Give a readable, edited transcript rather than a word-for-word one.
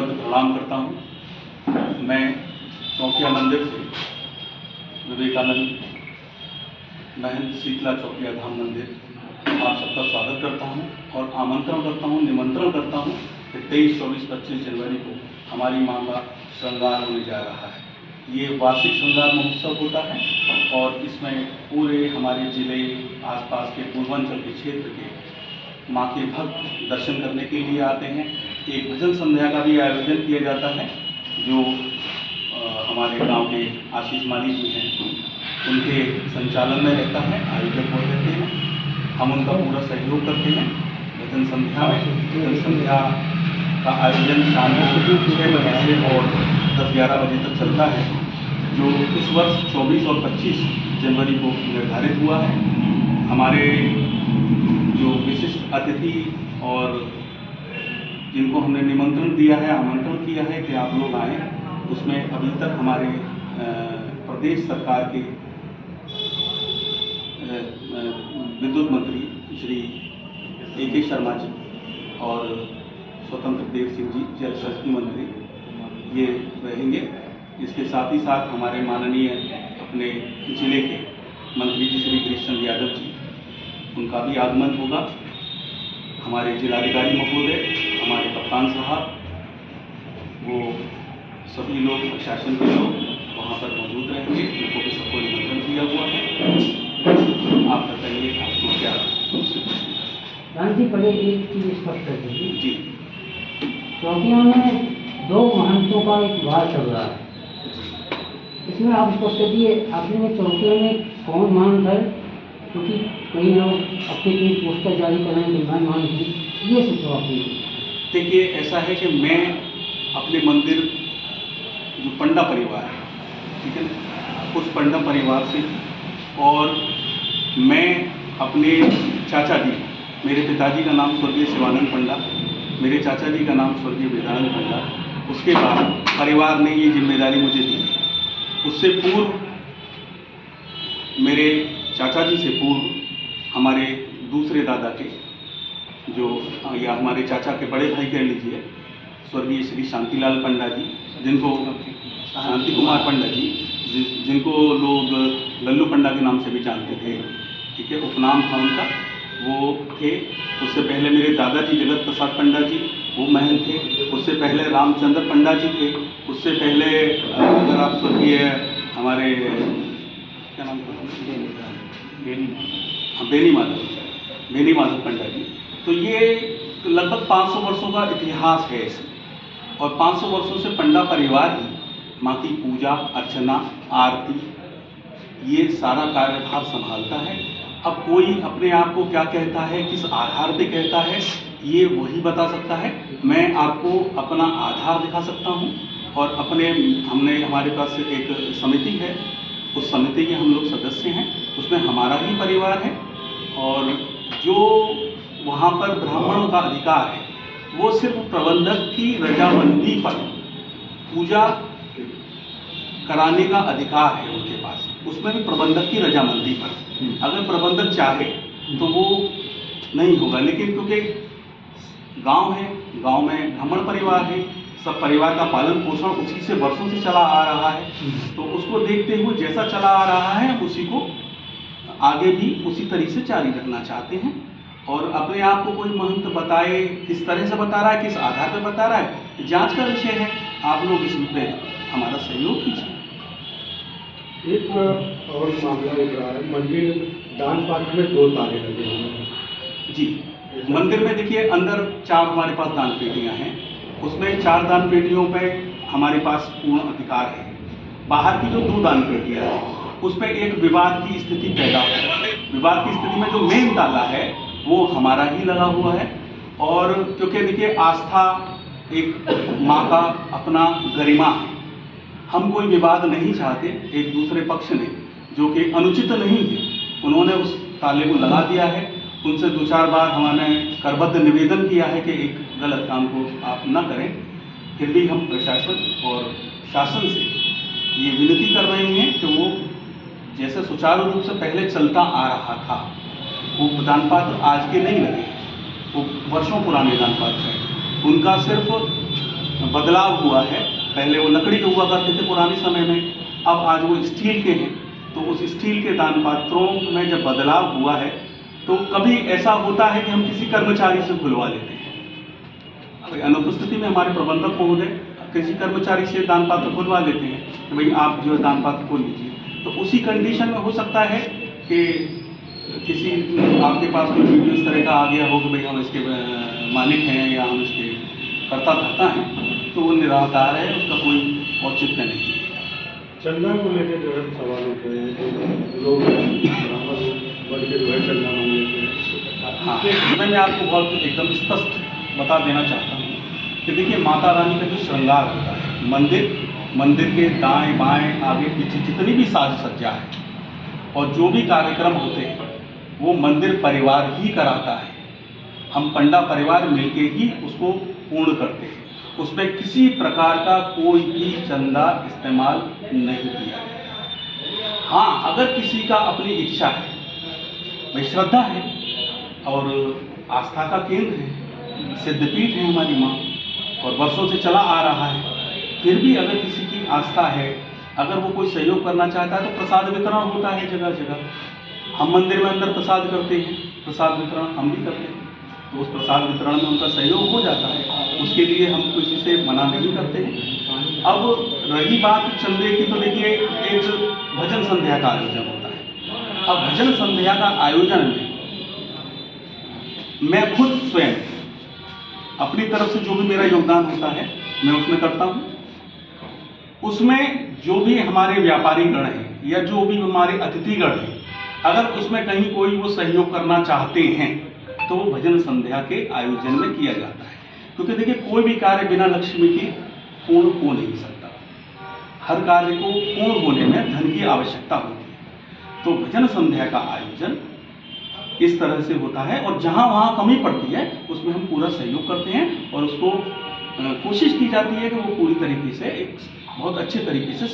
दंडवत प्रणाम करता हूँ। मैं चौकिया मंदिर से विवेकानंद महंत शीतला चौकिया धाम मंदिर आप सबका स्वागत करता हूँ और आमंत्रण करता हूँ, निमंत्रण करता हूँ कि 23, 24, 25 जनवरी को हमारी माँ का श्रृंगार होने जा रहा है। ये वार्षिक श्रृंगार महोत्सव होता है और इसमें पूरे हमारे जिले, आसपास के पूर्वांचल के क्षेत्र के माँ के भक्त दर्शन करने के लिए आते हैं। एक भजन संध्या का भी आयोजन किया जाता है जो हमारे गांव के आशीष माली जी हैं, उनके संचालन में रहता है, आयोजक वो रहते हैं। हम उनका पूरा सहयोग करते हैं भजन संध्या में। भजन संध्या का आयोजन शाम को 6 बजे से और 10-11 बजे तक चलता है, जो इस वर्ष 24 और 25 जनवरी को निर्धारित हुआ है। हमारे जो विशिष्ट अतिथि और जिनको हमने निमंत्रण दिया है, आमंत्रण किया है कि आप लोग आएँ, उसमें अभी तक हमारे प्रदेश सरकार के विद्युत मंत्री श्री A.K. शर्मा जी और स्वतंत्र देव सिंह जी जल शक्ति मंत्री ये रहेंगे। इसके साथ ही साथ हमारे माननीय अपने जिले के मंत्री जी श्री कृष्ण यादव जी, उनका भी आगमन होगा। हमारे जिलाधिकारी महोदय, हमारे कप्तान साहब, वो सभी लोग, प्रशासन के लोग वहाँ पर मौजूद रहेंगे। उनको भी सबको निमंत्रण दिया हुआ है। आप बताइए आपको क्या जी। पहले एक चीज स्पष्ट कर दीजिए जी। चौकियों में 2 महंतों का एक विवाद चल रहा है, इसमें आप स्पष्ट करिए आपने चौकियों में कौन महंत है, क्योंकि कई लोग अपनी पोस्टर जारी कर रहे हैं कि मैं महंत हूँ, ये सोचो आप। देखिए, ऐसा है कि मैं अपने मंदिर जो पंडा परिवार है, ठीक है ना, उस पंडा परिवार से, और मैं अपने चाचा जी, मेरे पिताजी का नाम स्वर्गीय शिवानंद पंडा, मेरे चाचा जी का नाम स्वर्गीय वेदानंद पंडा, उसके बाद परिवार ने ये जिम्मेदारी मुझे दी है। उससे पूर्व मेरे चाचा जी से पूर्व हमारे दूसरे दादा के जो या हमारे चाचा के बड़े भाई कह लीजिए, स्वर्गीय श्री शांतिलाल पंडा जी, जिनको शांति कुमार पंडा जी, जिनको लोग लल्लू पंडा के नाम से भी जानते थे, ठीक है, उपनाम था उनका, वो थे। उससे पहले मेरे दादाजी जगत प्रसाद पंडा जी, वो महंत थे। उससे पहले रामचंद्र पंडा जी थे। उससे पहले अगर आप स्वर्गीय हमारे क्या नाम था, बेनी माधव पंडा जी, तो ये लगभग 500 वर्षों का इतिहास है इसमें, और 500 वर्षों से पंडा परिवार ही माँ की पूजा अर्चना, आरती, ये सारा कार्यभार संभालता है। अब कोई अपने आप को क्या कहता है, किस आधार पे कहता है, ये वही बता सकता है। मैं आपको अपना आधार दिखा सकता हूँ, और हमारे पास एक समिति है, उस समिति के हम लोग सदस्य हैं, उसमें हमारा ही परिवार है, और जो वहाँ पर ब्राह्मणों का अधिकार है वो सिर्फ प्रबंधक की रजामंदी पर पूजा कराने का अधिकार है उनके पास, उसमें भी प्रबंधक की रजामंदी पर। अगर प्रबंधक चाहे तो वो नहीं होगा, लेकिन क्योंकि गांव है, गांव में ब्राह्मण परिवार है, सब परिवार का पालन पोषण उसी से वर्षों से चला आ रहा है, तो उसको देखते हुए जैसा चला आ रहा है उसी को आगे भी उसी तरीके से जारी रखना चाहते हैं। और अपने आप को कोई महंत बताए, किस तरह से बता रहा है, किस आधार पर बता रहा है, जांच का विषय है। आप लोग इसमें हमारा सहयोग कीजिए। एक और मामला उठ रहा है, मंदिर दान पात्र में 2 ताले लगे हुए हैं। जी, मंदिर में देखिए अंदर 4 हमारे पास दान पेटियां हैं, उसमें 4 दान पेटियों पे हमारे पास पूर्ण अधिकार है। बाहर की जो 2 दान पेटियां हैं उसमें एक विवाद की स्थिति पैदा हो, विवाद की स्थिति में जो मेन ताला है वो हमारा ही लगा हुआ है। और क्योंकि देखिए आस्था एक माँ का अपना गरिमा है, हम कोई विवाद नहीं चाहते। एक दूसरे पक्ष ने जो कि अनुचित नहीं है, उन्होंने उस ताले को लगा दिया है। उनसे 2-4 बार हमने करबद्ध निवेदन किया है कि एक गलत काम को आप न करें, फिर भी हम प्रशासन और शासन से ये विनती कर रहे हैं कि वो जैसे सुचारू रूप से पहले चलता आ रहा था, वो दान पात्र आज के नहीं लगे, वो वर्षों पुराने दान पात्र हैं। उनका सिर्फ बदलाव हुआ है। पहले वो लकड़ी के हुआ करते थे पुराने समय में, अब आज वो स्टील के हैं। तो उस स्टील के दान पात्रों में जब बदलाव हुआ है तो कभी ऐसा होता है कि हम किसी कर्मचारी से खुलवा लेते हैं। अनुपस्थिति में हमारे प्रबंधक महोदय किसी कर्मचारी से दान पात्र खुलवा लेते हैं कि भाई आप जो है दान पात्र खोल लीजिए। तो उसी कंडीशन में हो सकता है कि किसी आपके पास कोई वीडियो इस तरह का आ गया हो कि भाई हम इसके मालिक हैं या हम इसके कर्ता धर्ता हैं, तो वो निराधार है, उसका कोई औचित्य नहीं है। चंदा को लेकर जो है सवाल उठ रहे हैं कि लोग ब्राह्मण वर्ग के जो है चंदा मांग लेते हैं। हाँ, इसमें मैं आपको बहुत एकदम स्पष्ट बता देना चाहता हूँ कि देखिए, माता रानी का जो श्रृंगार होता है, मंदिर के दाएं बाएं आगे पीछे जितनी भी साज सज्जा है और जो भी कार्यक्रम होते हैं वो मंदिर परिवार ही कराता है। हम पंडा परिवार मिलके ही उसको पूर्ण करते हैं। उसमें किसी प्रकार का कोई भी चंदा इस्तेमाल नहीं किया गया। हाँ, अगर किसी का अपनी इच्छा है, भाई श्रद्धा है और आस्था का केंद्र है, सिद्धपीठ है हमारी माँ और वर्षों से चला आ रहा है, फिर भी अगर किसी की आस्था है, अगर वो कोई सहयोग करना चाहता है तो प्रसाद वितरण होता है जगह जगह। हम मंदिर में अंदर प्रसाद करते हैं, प्रसाद वितरण हम भी करते हैं, तो उस प्रसाद वितरण में उनका सहयोग हो जाता है। उसके लिए हम किसी से मना नहीं करते हैं। अब रही बात चंदे की, तो देखिए एक भजन संध्या का आयोजन होता है। अब भजन संध्या का आयोजन में मैं खुद स्वयं अपनी तरफ से जो भी मेरा योगदान होता है मैं उसमें करता हूँ। उसमें जो भी हमारे व्यापारी गण हैं या जो भी हमारे अतिथिगण हैं, अगर उसमें कहीं कोई वो सहयोग करना चाहते हैं तो वो भजन संध्या के आयोजन में किया जाता है। क्योंकि देखिए, कोई भी कार्य बिना लक्ष्मी के पूर्ण हो नहीं सकता। हर कार्य को पूर्ण होने में धन की आवश्यकता होती है। तो भजन संध्या का आयोजन इस तरह से होता है और जहाँ वहाँ कमी पड़ती है उसमें हम पूरा सहयोग करते हैं और उसको कोशिश की जाती है कि वो पूरी तरीके से एक बहुत अच्छे तरीके से